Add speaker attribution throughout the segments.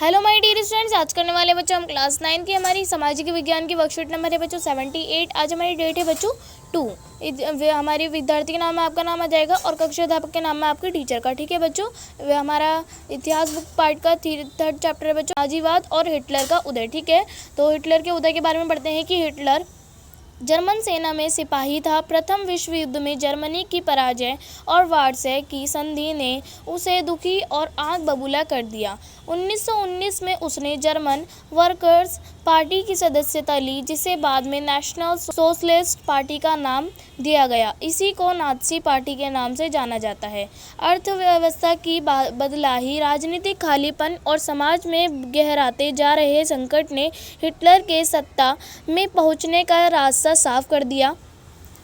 Speaker 1: Hello my dear students, आज करने वाले बच्चों हम क्लास 9 की हमारी सामाजिक विज्ञान की वर्कशीट नंबर है बच्चों 78। आज हमारी डेट है बच्चों 2। हमारी विद्यार्थी के नाम में आपका नाम आ जाएगा और कक्षा अध्यापक के नाम में आपके टीचर का। ठीक है बच्चों, हमारा इतिहास बुक पार्ट का 3rd चैप्टर है बच्चों, नाजीवाद और हिटलर का उदय। ठीक है, तो हिटलर के उदय के बारे में पढ़ते हैं कि हिटलर जर्मन सेना में सिपाही था। प्रथम विश्व युद्ध में जर्मनी की पराजय और वार्से की संधि ने उसे दुखी और आग बबूला कर दिया। 1919 में उसने जर्मन वर्कर्स पार्टी की सदस्यता ली, जिसे बाद में नेशनल सोशलिस्ट पार्टी का नाम दिया गया। इसी को नाज़ी पार्टी के नाम से जाना जाता है। अर्थव्यवस्था की बदलाही, राजनीतिक खालीपन और समाज में गहराते जा रहे संकट ने हिटलर के सत्ता में पहुंचने का रास्ता साफ कर दिया।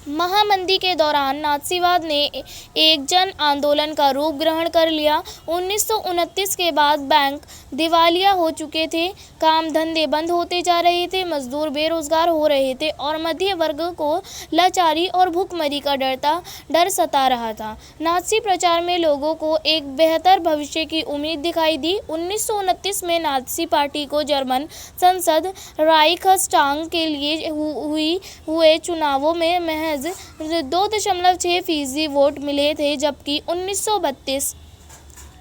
Speaker 1: महामंदी के दौरान नाज़ीवाद ने एक जन आंदोलन का रूप ग्रहण कर लिया। 1929 के बाद बैंक दिवालिया हो चुके थे, काम धंधे बंद होते जा रहे थे, मजदूर बेरोजगार हो रहे थे और मध्य वर्ग को लाचारी और भूखमरी का डर सता रहा था। नाज़ी प्रचार में लोगों को एक बेहतर भविष्य की उम्मीद दिखाई दी। 1929 में नाज़ी पार्टी को जर्मन संसद राइखस्टाग के लिए हुए चुनावों में महज 2.6% वोट मिले थे, जबकि 1932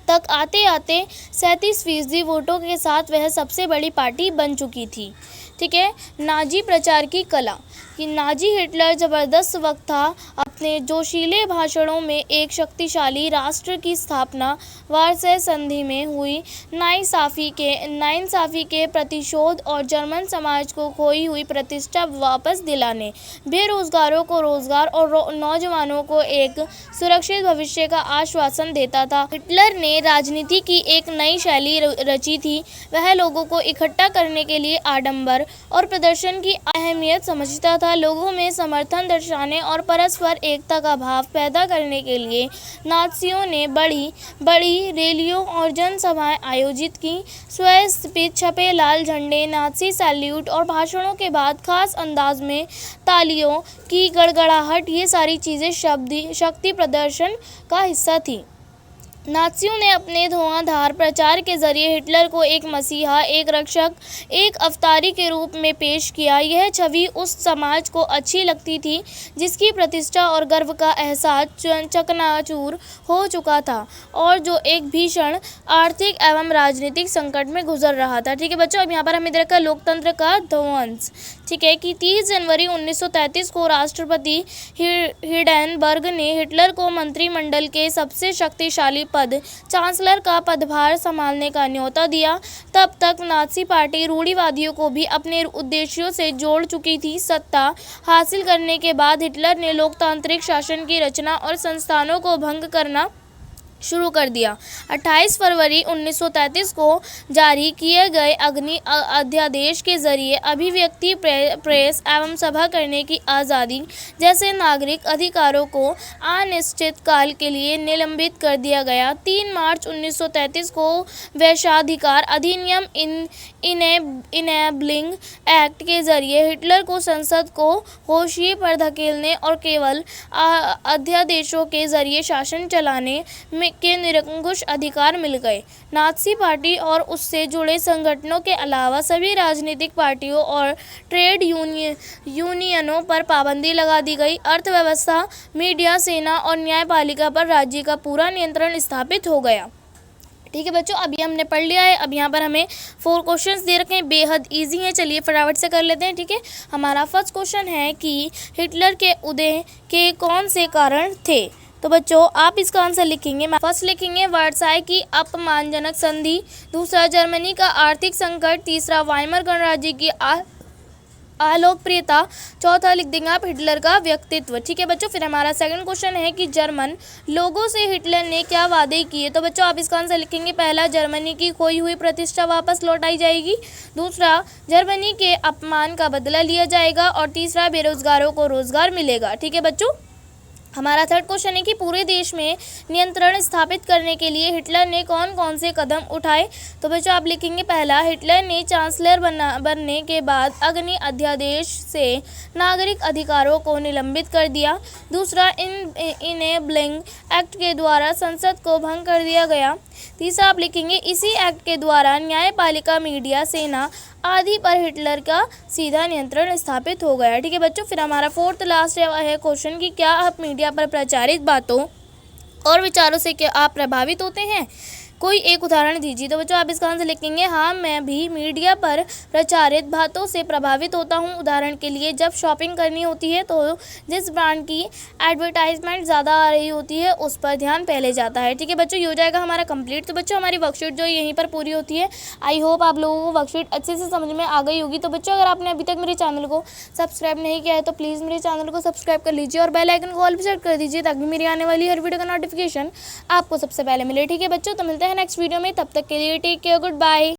Speaker 1: तक आते आते 37% वोटों के साथ वह सबसे बड़ी पार्टी बन चुकी थी। ठीक है, नाजी प्रचार की कला कि नाजी हिटलर ज़बरदस्त वक्त था। अपने जोशीले भाषणों में एक शक्तिशाली राष्ट्र की स्थापना, वार्से संधि में हुई नाइंसाफ़ी के प्रतिशोध और जर्मन समाज को खोई हुई प्रतिष्ठा वापस दिलाने, बेरोजगारों को रोजगार और नौजवानों को एक सुरक्षित भविष्य का आश्वासन देता था। हिटलर ने राजनीति की एक नई शैली रची थी। वह लोगों को इकट्ठा करने के लिए आडंबर और प्रदर्शन की अहमियत समझता था। लोगों में समर्थन दर्शाने और परस्पर एकता का भाव पैदा करने के लिए नाज़ियों ने बड़ी रैलियों और जनसभाएं आयोजित की। स्वस्तिक छपे लाल झंडे, नाज़ी सैल्यूट और भाषणों के बाद खास अंदाज में तालियों की गड़गड़ाहट, ये सारी चीज़ें शक्ति प्रदर्शन का हिस्सा थी। नाज़ियों ने अपने धुआंधार प्रचार के जरिए हिटलर को एक मसीहा, एक रक्षक, एक अवतारी के रूप में पेश किया। यह छवि उस समाज को अच्छी लगती थी जिसकी प्रतिष्ठा और गर्व का एहसास चकनाचूर हो चुका था और जो एक भीषण आर्थिक एवं राजनीतिक संकट में गुजर रहा था। ठीक है बच्चों, अब यहाँ पर हमें देखा लोकतंत्र का ध्वंस। ठीक है कि 30 जनवरी 1933 को राष्ट्रपति हिंडेनबर्ग ने हिटलर को मंत्रिमंडल के सबसे शक्तिशाली पद, चांसलर का पदभार संभालने का न्योता दिया। तब तक नाज़ी पार्टी रूढ़िवादियों को भी अपने उद्देश्यों से जोड़ चुकी थी। सत्ता हासिल करने के बाद हिटलर ने लोकतांत्रिक शासन की रचना और संस्थानों को भंग करना शुरू कर दिया। 28 फरवरी 1933 को जारी किए गए अग्नि अध्यादेश के जरिए अभिव्यक्ति, प्रेस एवं सभा करने की आज़ादी जैसे नागरिक अधिकारों को अनिश्चित काल के लिए निलंबित कर दिया गया। 3 मार्च 1933 को वैशाधिकार अधिनियम इनेबलिंग एक्ट के जरिए हिटलर को संसद को हाशिए पर धकेलने और केवल अध्यादेशों के जरिए शासन चलाने के निरंकुश अधिकार मिल गए। नाज़ी पार्टी और उससे जुड़े संगठनों के अलावा सभी राजनीतिक पार्टियों और ट्रेड यूनियनों पर पाबंदी लगा दी गई। अर्थव्यवस्था, मीडिया, सेना और न्यायपालिका पर राज्य का पूरा नियंत्रण स्थापित हो गया। ठीक है बच्चों, अभी हमने पढ़ लिया है। अब यहाँ पर हमें 4 क्वेश्चंस दे रखे हैं, बेहद इजी हैं। चलिए फटाफट से कर लेते हैं। ठीक है, हमारा फर्स्ट क्वेश्चन है कि हिटलर के उदय के कौन से कारण थे। तो बच्चों आप इसका आंसर लिखेंगे। फर्स्ट लिखेंगे वर्साई की अपमानजनक संधि, दूसरा जर्मनी का आर्थिक संकट, तीसरा वाइमर गणराज्य की अलोकप्रियता, चौथा लिख देंगे आप हिटलर का व्यक्तित्व। ठीक है बच्चों, फिर हमारा सेकंड क्वेश्चन है कि जर्मन लोगों से हिटलर ने क्या वादे किए। तो बच्चों आप इसका आंसर लिखेंगे। पहला, जर्मनी की खोई हुई प्रतिष्ठा वापस लौटाई जाएगी, दूसरा जर्मनी के अपमान का बदला लिया जाएगा और तीसरा बेरोजगारों को रोजगार मिलेगा। ठीक है बच्चों, हमारा थर्ड क्वेश्चन है कि पूरे देश में नियंत्रण स्थापित करने के लिए हिटलर ने कौन कौन से कदम उठाए। तो बच्चों आप लिखेंगे पहला, हिटलर ने चांसलर बनने के बाद अग्नि अध्यादेश से नागरिक अधिकारों को निलंबित कर दिया। दूसरा, इनेबलिंग एक्ट के द्वारा संसद को भंग कर दिया गया। तीसरा आप लिखेंगे इसी एक्ट के द्वारा न्यायपालिका, मीडिया, सेना आदि पर हिटलर का सीधा नियंत्रण स्थापित हो गया। ठीक है बच्चों, फिर हमारा फोर्थ लास्ट है क्वेश्चन कि क्या आप मीडिया पर प्रचारित बातों और विचारों से क्या आप प्रभावित होते हैं, कोई एक उदाहरण दीजिए। तो बच्चों आप इसका आंसर लिखेंगे हाँ, मैं भी मीडिया पर प्रचारित बातों से प्रभावित होता हूँ। उदाहरण के लिए जब शॉपिंग करनी होती है तो जिस ब्रांड की एडवर्टाइजमेंट ज़्यादा आ रही होती है उस पर ध्यान पहले जाता है। ठीक है बच्चों, ये हो जाएगा हमारा कंप्लीट। तो बच्चों हमारी वर्कशीट जो यहीं पर पूरी होती है। आई होप आप लोगों को वर्कशीट अच्छे से समझ में आ गई होगी। तो बच्चों अगर आपने अभी तक मेरे चैनल को सब्सक्राइब नहीं किया है तो प्लीज़ मेरे चैनल को सब्सक्राइब कर लीजिए और बेल आइकन को ऑल पे सेट कर दीजिए ताकि मेरी आने वाली हर वीडियो का नोटिफिकेशन आपको सबसे पहले मिले। ठीक है बच्चों, तो मिलते हैं नेक्स्ट वीडियो में, तब तक के लिए टेक केयर, गुड बाय।